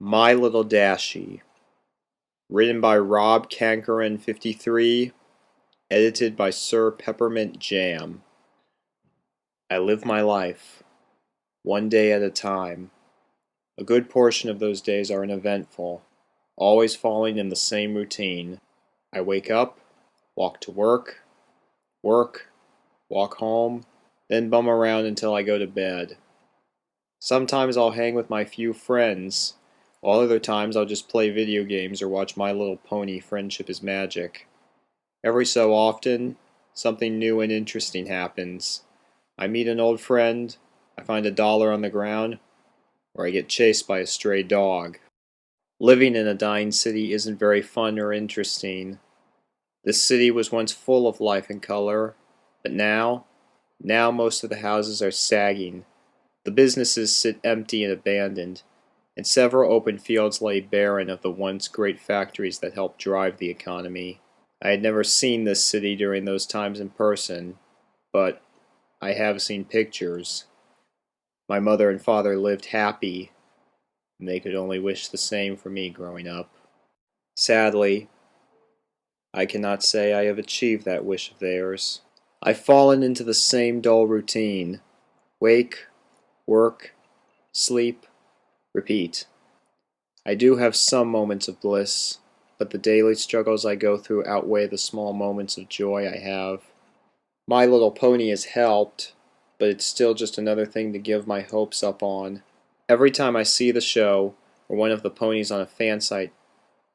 My Little Dashie, written by Rob Cankerin 53, edited by Sir Peppermint Jam. I live my life, one day at a time. A good portion of those days are uneventful, always falling in the same routine. I wake up, walk to work, walk home, then bum around until I go to bed. Sometimes I'll hang with my few friends, while other times I'll just play video games or watch My Little Pony Friendship is Magic. Every so often, something new and interesting happens. I meet an old friend, I find $1 on the ground, or I get chased by a stray dog. Living in a dying city isn't very fun or interesting. This city was once full of life and color, but now most of the houses are sagging. The businesses sit empty and abandoned, and several open fields lay barren of the once great factories that helped drive the economy. I had never seen this city during those times in person, but I have seen pictures. My mother and father lived happy, and they could only wish the same for me growing up. Sadly, I cannot say I have achieved that wish of theirs. I've fallen into the same dull routine. Wake, work, sleep, repeat. I do have some moments of bliss, but the daily struggles I go through outweigh the small moments of joy I have. My Little Pony has helped, but it's still just another thing to give my hopes up on. Every time I see the show, or one of the ponies on a fan site,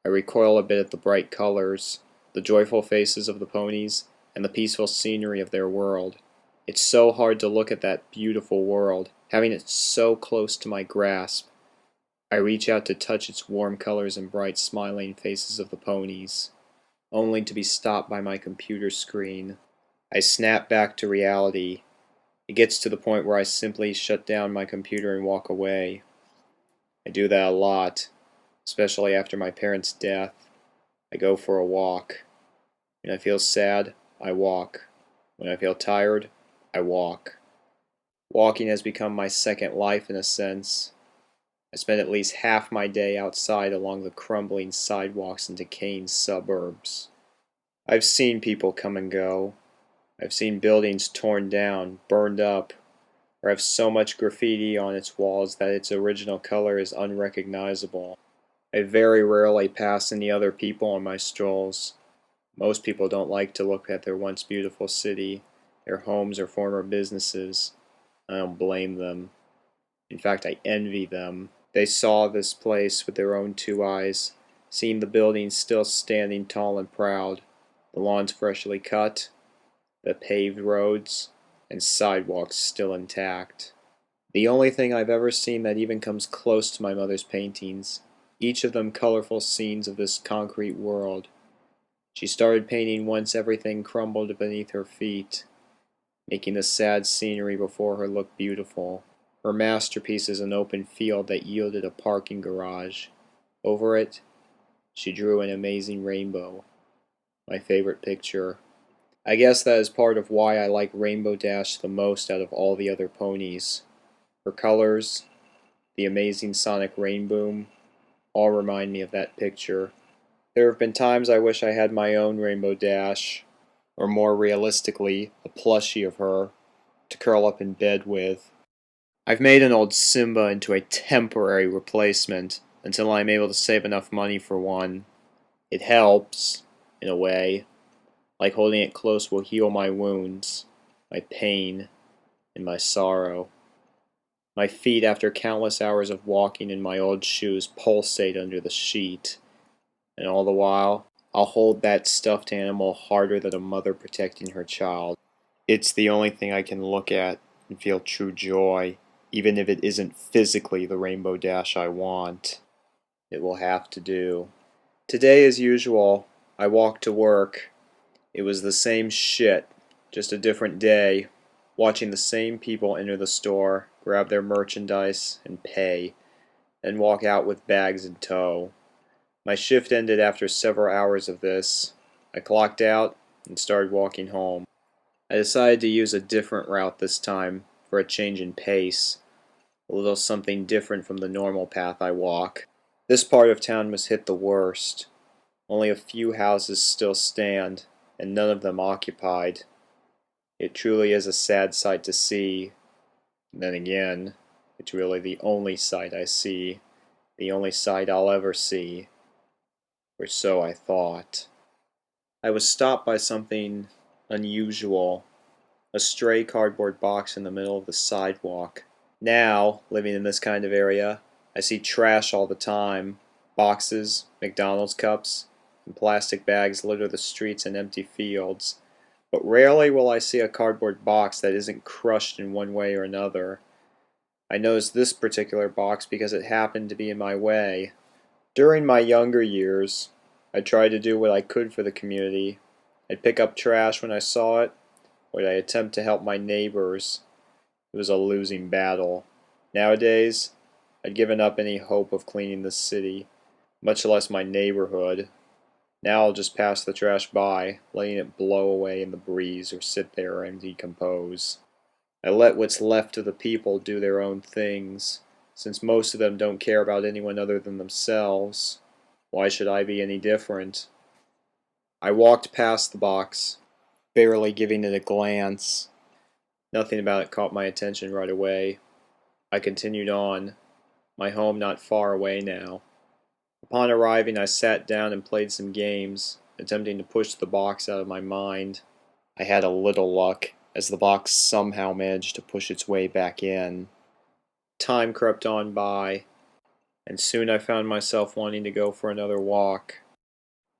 I recoil a bit at the bright colors, the joyful faces of the ponies, and the peaceful scenery of their world. It's so hard to look at that beautiful world, having it so close to my grasp. I reach out to touch its warm colors and bright smiling faces of the ponies, only to be stopped by my computer screen. I snap back to reality. It gets to the point where I simply shut down my computer and walk away. I do that a lot, especially after my parents' death. I go for a walk. When I feel sad, I walk. When I feel tired, I walk. Walking has become my second life in a sense. I spend at least half my day outside along the crumbling sidewalks and decaying suburbs. I've seen people come and go. I've seen buildings torn down, burned up, or have so much graffiti on its walls that its original color is unrecognizable. I very rarely pass any other people on my strolls. Most people don't like to look at their once beautiful city, their homes or former businesses. I don't blame them. In fact, I envy them. They saw this place with their own two eyes, seeing the buildings still standing tall and proud, the lawns freshly cut, the paved roads, and sidewalks still intact. The only thing I've ever seen that even comes close to my mother's paintings, each of them colorful scenes of this concrete world. She started painting once everything crumbled beneath her feet, making the sad scenery before her look beautiful. Her masterpiece is an open field that yielded a parking garage. Over it, she drew an amazing rainbow, my favorite picture. I guess that is part of why I like Rainbow Dash the most out of all the other ponies. Her colors, the amazing sonic rainboom, all remind me of that picture. There have been times I wish I had my own Rainbow Dash, or more realistically, a plushie of her, to curl up in bed with. I've made an old Simba into a temporary replacement until I'm able to save enough money for one. It helps, in a way, like holding it close will heal my wounds, my pain, and my sorrow. My feet, after countless hours of walking in my old shoes, pulsate under the sheet. And all the while, I'll hold that stuffed animal harder than a mother protecting her child. It's the only thing I can look at and feel true joy, even if it isn't physically the Rainbow Dash I want. It will have to do. Today, as usual, I walked to work. It was the same shit, just a different day, watching the same people enter the store, grab their merchandise, and pay, then walk out with bags in tow. My shift ended after several hours of this. I clocked out and started walking home. I decided to use a different route this time for a change in pace, a little something different from the normal path I walk. This part of town was hit the worst. Only a few houses still stand, and none of them occupied. It truly is a sad sight to see. And then again, it's really the only sight I see, the only sight I'll ever see. Or so I thought. I was stopped by something unusual, a stray cardboard box in the middle of the sidewalk. Now, living in this kind of area, I see trash all the time. Boxes, McDonald's cups, and plastic bags litter the streets and empty fields. But rarely will I see a cardboard box that isn't crushed in one way or another. I noticed this particular box because it happened to be in my way. During my younger years, I tried to do what I could for the community. I'd pick up trash when I saw it, or I'd attempt to help my neighbors. It was a losing battle. Nowadays, I'd given up any hope of cleaning the city, much less my neighborhood. Now I'll just pass the trash by, letting it blow away in the breeze or sit there and decompose. I let what's left of the people do their own things, since most of them don't care about anyone other than themselves. Why should I be any different? I walked past the box, barely giving it a glance. Nothing about it caught my attention right away. I continued on, my home not far away now. Upon arriving, I sat down and played some games, attempting to push the box out of my mind. I had a little luck, as the box somehow managed to push its way back in. Time crept on by, and soon I found myself wanting to go for another walk.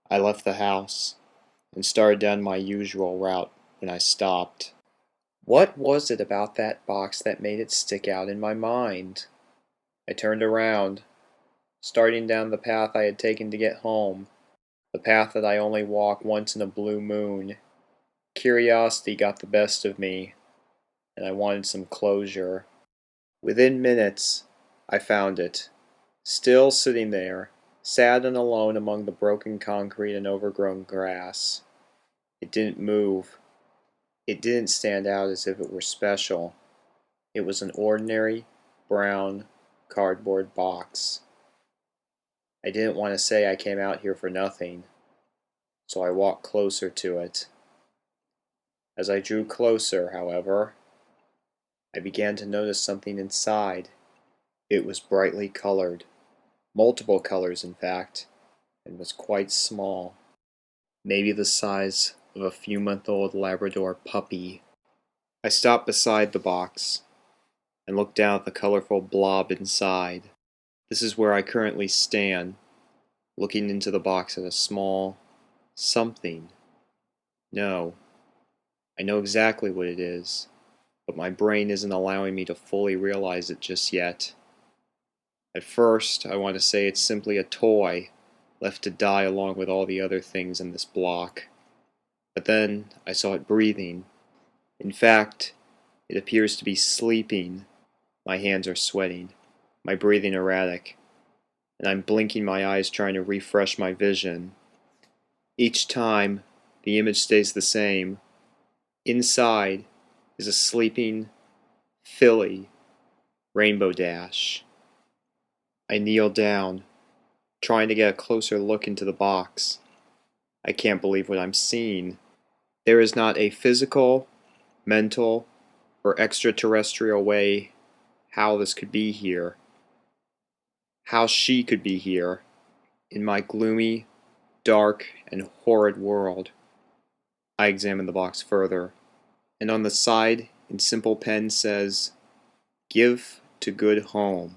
I left the house and started down my usual route when I stopped. What was it about that box that made it stick out in my mind? I turned around, starting down the path I had taken to get home, the path that I only walk once in a blue moon. Curiosity got the best of me, and I wanted some closure. Within minutes, I found it, still sitting there, sad and alone among the broken concrete and overgrown grass. It didn't move. It didn't stand out as if it were special. It was an ordinary, brown, cardboard box. I didn't want to say I came out here for nothing, so I walked closer to it. As I drew closer, however, I began to notice something inside. It was brightly colored, multiple colors in fact, and was quite small, maybe the size of a few-month-old Labrador puppy. I stopped beside the box and looked down at the colorful blob inside. This is where I currently stand, looking into the box at a small something. No, I know exactly what it is, but my brain isn't allowing me to fully realize it just yet. At first, I want to say it's simply a toy, left to die along with all the other things in this block. But then I saw it breathing. In fact, it appears to be sleeping. My hands are sweating, my breathing erratic, and I'm blinking my eyes trying to refresh my vision. Each time, the image stays the same. Inside is a sleeping filly rainbow dash. I kneel down, trying to get a closer look into the box. I can't believe what I'm seeing. There is not a physical, mental, or extraterrestrial way how this could be here. How she could be here, in my gloomy, dark, and horrid world. I examine the box further, and on the side, in simple pen, says, "Give to good home."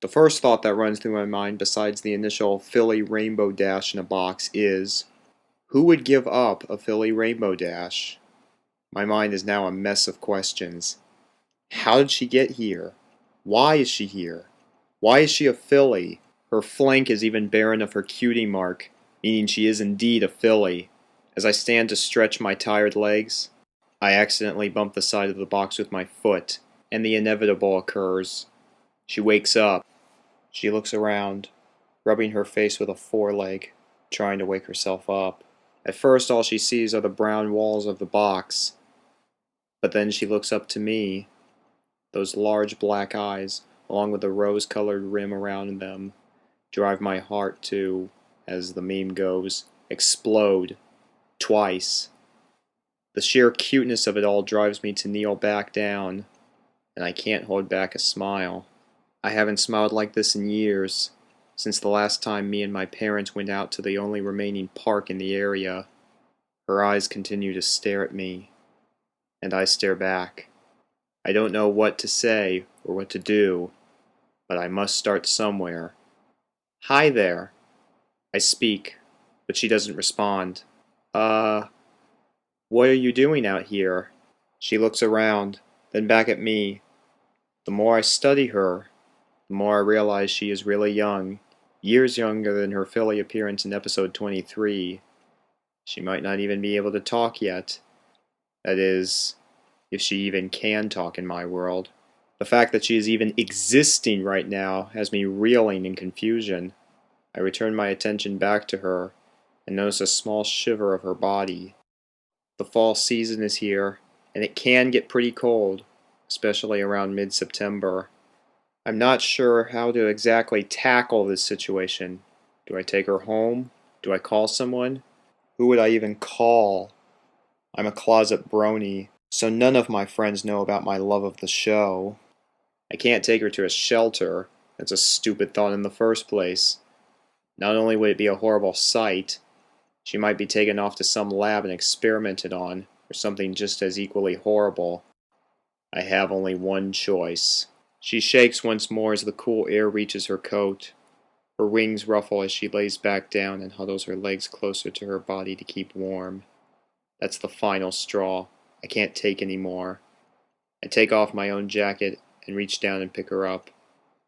The first thought that runs through my mind, besides the initial Philly rainbow dash in a box, is, who would give up a Philly rainbow dash? My mind is now a mess of questions. How did she get here? Why is she here? Why is she a filly? Her flank is even barren of her cutie mark, meaning she is indeed a filly. As I stand to stretch my tired legs, I accidentally bump the side of the box with my foot, and the inevitable occurs. She wakes up. She looks around, rubbing her face with a foreleg, trying to wake herself up. At first all she sees are the brown walls of the box, but then she looks up to me, those large black eyes, along with the rose-colored rim around them, drive my heart to, as the meme goes, explode twice. The sheer cuteness of it all drives me to kneel back down, and I can't hold back a smile. I haven't smiled like this in years, since the last time me and my parents went out to the only remaining park in the area. Her eyes continue to stare at me, and I stare back. I don't know what to say or what to do, but I must start somewhere. Hi there. I speak, but she doesn't respond. What are you doing out here? She looks around, then back at me. The more I study her, the more I realize she is really young, years younger than her Philly appearance in episode 23. She might not even be able to talk yet. That is, if she even can talk in my world. The fact that she is even existing right now has me reeling in confusion. I return my attention back to her and notice a small shiver of her body. The fall season is here, and it can get pretty cold, especially around mid-September. I'm not sure how to exactly tackle this situation. Do I take her home? Do I call someone? Who would I even call? I'm a closet brony, so none of my friends know about my love of the show. I can't take her to a shelter. That's a stupid thought in the first place. Not only would it be a horrible sight, she might be taken off to some lab and experimented on, or something just as equally horrible. I have only one choice. She shakes once more as the cool air reaches her coat. Her wings ruffle as she lays back down and huddles her legs closer to her body to keep warm. That's the final straw. I can't take any more. I take off my own jacket and reach down and pick her up.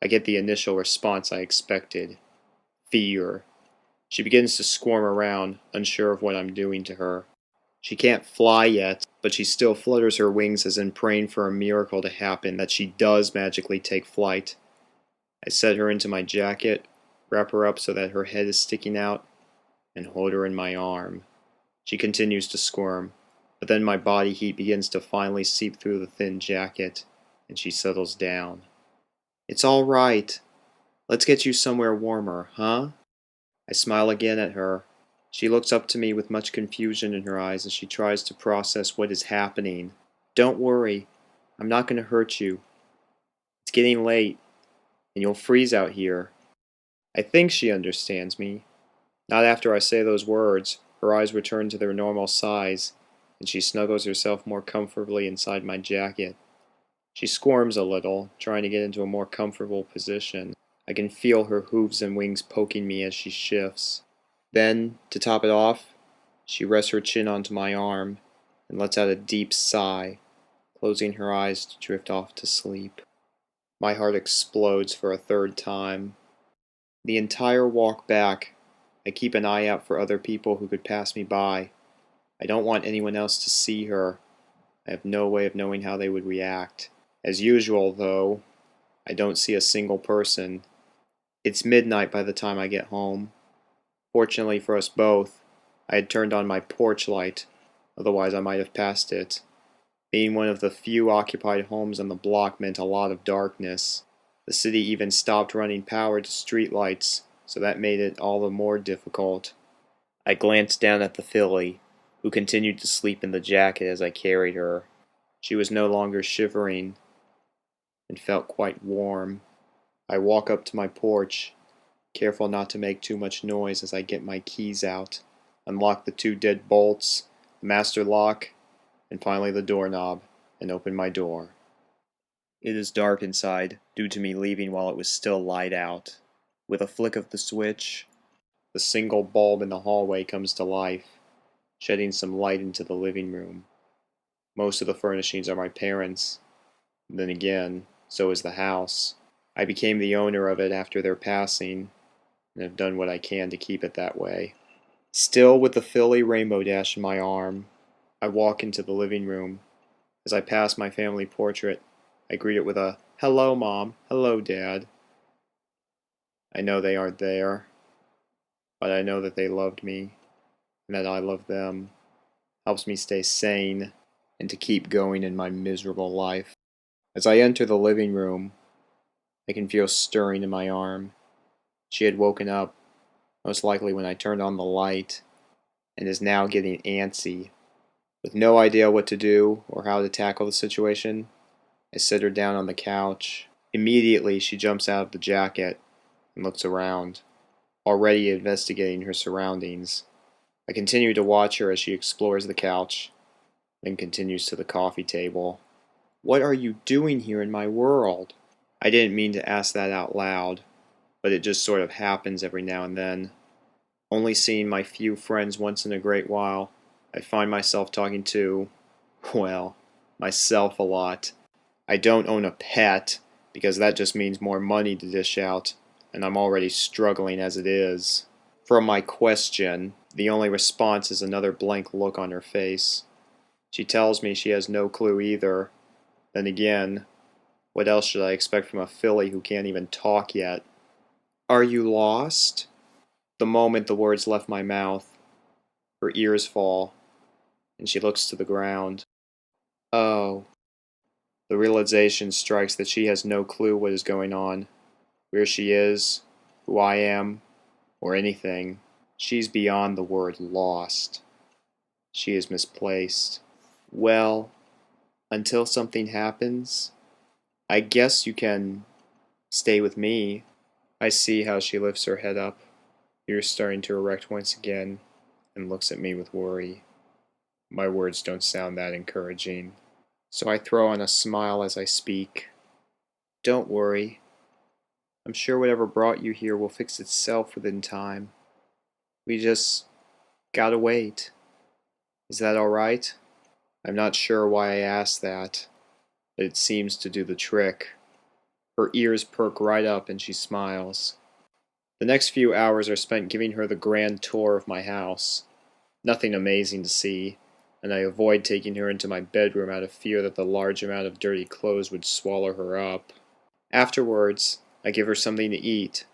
I get the initial response I expected. Fear. She begins to squirm around, unsure of what I'm doing to her. She can't fly yet, but she still flutters her wings as in praying for a miracle to happen, that she does magically take flight. I set her into my jacket, wrap her up so that her head is sticking out, and hold her in my arm. She continues to squirm, but then my body heat begins to finally seep through the thin jacket, and she settles down. It's all right. Let's get you somewhere warmer, huh? I smile again at her. She looks up to me with much confusion in her eyes as she tries to process what is happening. Don't worry. I'm not going to hurt you. It's getting late, and you'll freeze out here. I think she understands me. Not after I say those words. Her eyes return to their normal size, and she snuggles herself more comfortably inside my jacket. She squirms a little, trying to get into a more comfortable position. I can feel her hooves and wings poking me as she shifts. Then, to top it off, she rests her chin onto my arm and lets out a deep sigh, closing her eyes to drift off to sleep. My heart explodes for a third time. The entire walk back, I keep an eye out for other people who could pass me by. I don't want anyone else to see her. I have no way of knowing how they would react. As usual, though, I don't see a single person. It's midnight by the time I get home. Fortunately for us both, I had turned on my porch light, otherwise I might have passed it. Being one of the few occupied homes on the block meant a lot of darkness. The city even stopped running power to streetlights, so that made it all the more difficult. I glanced down at the filly, who continued to sleep in the jacket as I carried her. She was no longer shivering, and felt quite warm. I walk up to my porch, careful not to make too much noise as I get my keys out, unlock the 2 dead bolts, the master lock, and finally the doorknob, and open my door. It is dark inside, due to me leaving while it was still light out. With a flick of the switch, the single bulb in the hallway comes to life, shedding some light into the living room. Most of the furnishings are my parents'. Then again, so is the house. I became the owner of it after their passing, and have done what I can to keep it that way. Still with the Philly rainbow dash in my arm, I walk into the living room. As I pass my family portrait, I greet it with a, "Hello, Mom. Hello, Dad." I know they aren't there, but I know that they loved me, and that I love them. Helps me stay sane, and to keep going in my miserable life. As I enter the living room, I can feel stirring in my arm. She had woken up, most likely when I turned on the light, and is now getting antsy. With no idea what to do or how to tackle the situation, I sit her down on the couch. Immediately, she jumps out of the jacket and looks around, already investigating her surroundings. I continue to watch her as she explores the couch, then continues to the coffee table. What are you doing here in my world? I didn't mean to ask that out loud, but it just sort of happens every now and then. Only seeing my few friends once in a great while, I find myself talking to, well, myself a lot. I don't own a pet, because that just means more money to dish out, and I'm already struggling as it is. From my question, the only response is another blank look on her face. She tells me she has no clue either. Then again, what else should I expect from a filly who can't even talk yet? Are you lost? The moment the words left my mouth, her ears fall, and she looks to the ground. Oh. The realization strikes that she has no clue what is going on, where she is, who I am, or anything. She's beyond the word lost. She is misplaced. Well, until something happens, I guess you can stay with me. I see how she lifts her head up, ears starting to erect once again, and looks at me with worry. My words don't sound that encouraging, so I throw on a smile as I speak. Don't worry. I'm sure whatever brought you here will fix itself within time. We just gotta wait. Is that alright? I'm not sure why I asked that, but it seems to do the trick. Her ears perk right up and she smiles. The next few hours are spent giving her the grand tour of my house. Nothing amazing to see, and I avoid taking her into my bedroom out of fear that the large amount of dirty clothes would swallow her up. Afterwards, I give her something to eat.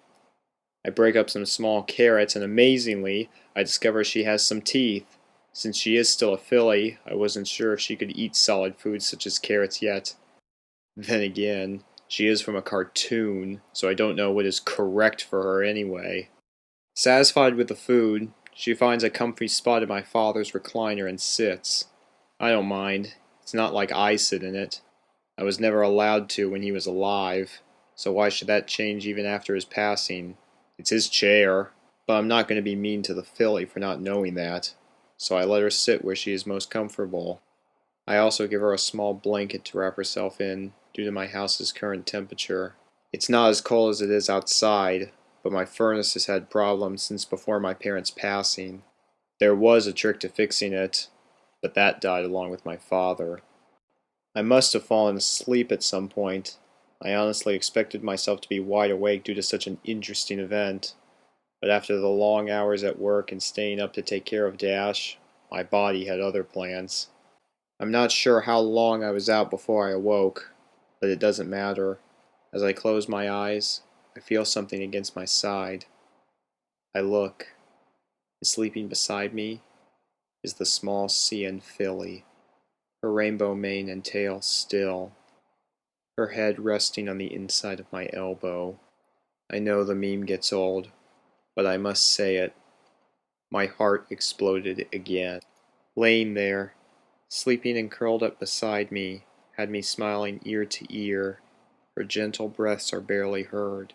I break up some small carrots, and amazingly, I discover she has some teeth. Since she is still a filly, I wasn't sure if she could eat solid foods such as carrots yet. Then again, she is from a cartoon, so I don't know what is correct for her anyway. Satisfied with the food, she finds a comfy spot in my father's recliner and sits. I don't mind. It's not like I sit in it. I was never allowed to when he was alive, so why should that change even after his passing? It's his chair, but I'm not going to be mean to the filly for not knowing that, so I let her sit where she is most comfortable. I also give her a small blanket to wrap herself in, due to my house's current temperature. It's not as cold as it is outside, but my furnace has had problems since before my parents' passing. There was a trick to fixing it, but that died along with my father. I must have fallen asleep at some point. I honestly expected myself to be wide awake due to such an interesting event, but after the long hours at work and staying up to take care of Dash, my body had other plans. I'm not sure how long I was out before I awoke, but it doesn't matter. As I close my eyes, I feel something against my side. I look, and sleeping beside me is the small CN filly, her rainbow mane and tail still, her head resting on the inside of my elbow. I know the meme gets old, but I must say it. My heart exploded again. Laying there, sleeping and curled up beside me, had me smiling ear to ear. Her gentle breaths are barely heard.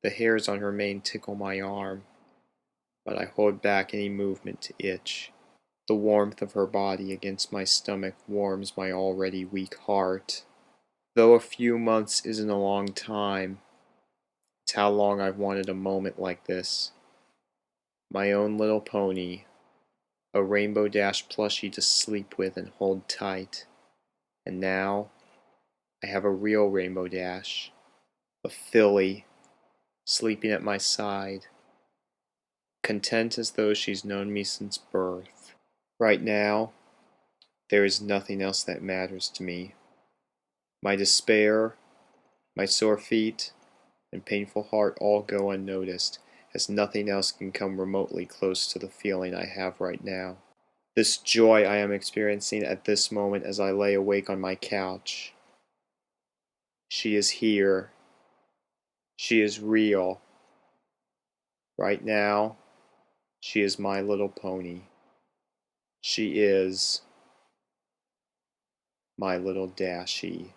The hairs on her mane tickle my arm, but I hold back any movement to itch. The warmth of her body against my stomach warms my already weak heart. Though a few months isn't a long time, it's how long I've wanted a moment like this. My own little pony, a Rainbow Dash plushie to sleep with and hold tight. And now, I have a real Rainbow Dash, a filly, sleeping at my side, content as though she's known me since birth. Right now, there is nothing else that matters to me. My despair, my sore feet, and painful heart all go unnoticed, as nothing else can come remotely close to the feeling I have right now. This joy I am experiencing at this moment as I lay awake on my couch. She is here. She is real. Right now, she is my little pony. She is my little Dashie.